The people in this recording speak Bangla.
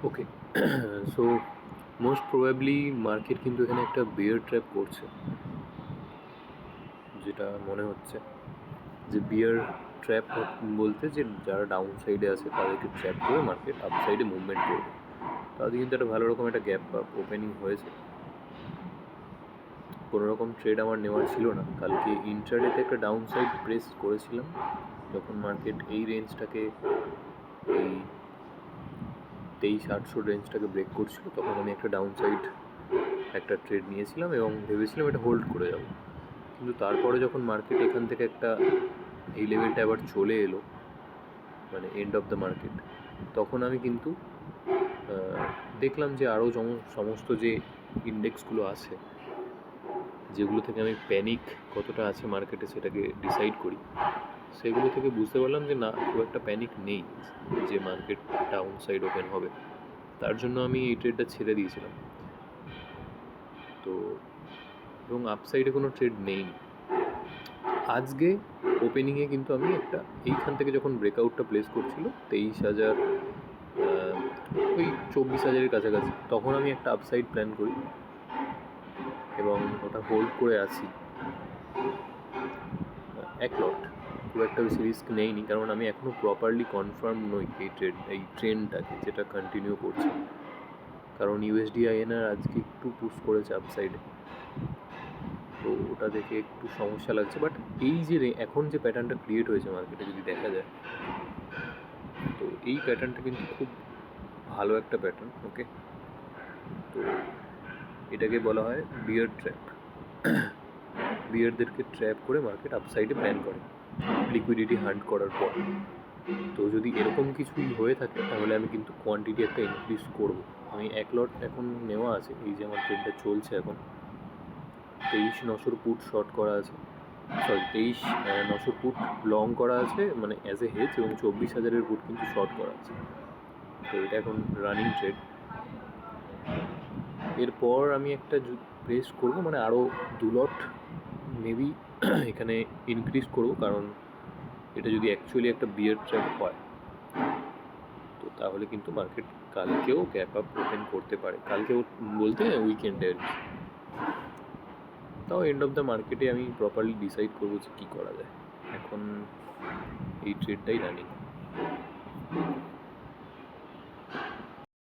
ওকে। সো মোস্ট প্রবাবলি মার্কেট কিন্তু এখানে একটা বিয়ার ট্র্যাপ করছে, যেটা মনে হচ্ছে যে বিয়ার ট্র্যাপ বলতে যে যারা ডাউন সাইডে আছে তাদেরকে ট্র্যাপ করে মার্কেট আপ সাইডে মুভমেন্ট করবে। তাদের কিন্তু একটা ভালো রকম একটা গ্যাপ আপ ওপেনিং হয়েছে। কোনো রকম ট্রেড আমার নেওয়ার ছিল না। কালকে ইন্ট্রাডেতে একটা ডাউন সাইড প্রেস করেছিলাম, যখন মার্কেট এই রেঞ্জটাকে, এই 23,800 রেঞ্জটাকে ব্রেক করছিল, তখন আমি একটা ডাউন সাইড একটা ট্রেড নিয়েছিলাম এবং ভেবেছিলাম এটা হোল্ড করে যাবো। কিন্তু তারপরে যখন মার্কেট এখান থেকে একটা এই লেভেলটা আবার চলে এলো, মানে এন্ড অফ দ্য মার্কেট, তখন আমি কিন্তু দেখলাম যে আরও সমস্ত যে ইন্ডেক্সগুলো আছে, যেগুলো থেকে আমি প্যানিক কতটা আছে মার্কেটে সেটাকে ডিসাইড করি, সেগুলো থেকে বুঝতে পারলাম যে না, খুব একটা প্যানিক নেই যে মার্কেট ডাউন সাইড ওপেন হবে। তার জন্য আমি এই ট্রেডটা ছেড়ে দিয়েছিলাম। তো এবং আপসাইডে কোনো ট্রেড নেই। আজকে ওপেনিংয়ে কিন্তু আমি একটা এইখান থেকে যখন ব্রেকআউটটা প্লেস করছিল 23,000 ওই 24,000-এর কাছাকাছি, তখন আমি একটা আপসাইড প্ল্যান করি এবং ওটা হোল্ড করে আছি এক লট। খুব একটা বেশি রিস্ক নেইনি, কারণ আমি এখনও প্রপারলি কনফার্ম নই এই ট্রেন্ডটাকে যেটা কন্টিনিউ করছে। কারণ ইউএসডি-আইএনআর আজকে একটু পুশ করেছে আপসাইডে, তো ওটা দেখে একটু সমস্যা লাগছে। বাট এই যে এখন যে প্যাটার্নটা ক্রিয়েট হয়েছে মার্কেটে যদি দেখা যায়, তো এই প্যাটার্নটা কিন্তু খুব ভালো একটা প্যাটার্ন। ওকে, তো এটাকে বলা হয় বিয়ার ট্র্যাপ। বিয়ারদেরকে ট্র্যাপ করে মার্কেট আপসাইডে প্ল্যান করে লিকুইডিটি হান্ট করার পর। তো যদি এরকম কিছুই হয়ে থাকে তাহলে আমি কিন্তু কোয়ান্টিটি একটা ইনক্রিজ করব। আমি এক লট এখন নেওয়া আছে, এই যে আমার ট্রেডটা চলছে এখন 23,900 পুট শর্ট করা আছে, সরি 23,900 পুট লং করা আছে মানে অ্যাজ এ হেজ, এবং 24,000-এর পুট কিন্তু শর্ট করা আছে। তো এটা এখন রানিং ট্রেড। এরপর আমি একটা প্রেস করবো, মানে আরও 2 লট মেবি এখানে ইনক্রিজ করব, কারণ এটা যদি অ্যাকচুয়ালি একটা বিয়ার ট্র্যাপ হয় তো তাহলে কিন্তু মার্কেট কালকেও গ্যাপ আপ ওপেন করতে পারে। কালকেও বলতে উইকেন্ডে আর কি। তাও এন্ড অফ দ্য মার্কেটে আমি প্রপারলি ডিসাইড করবো যে কী করা যায়। এখন এই ট্রেডটাই রানিং।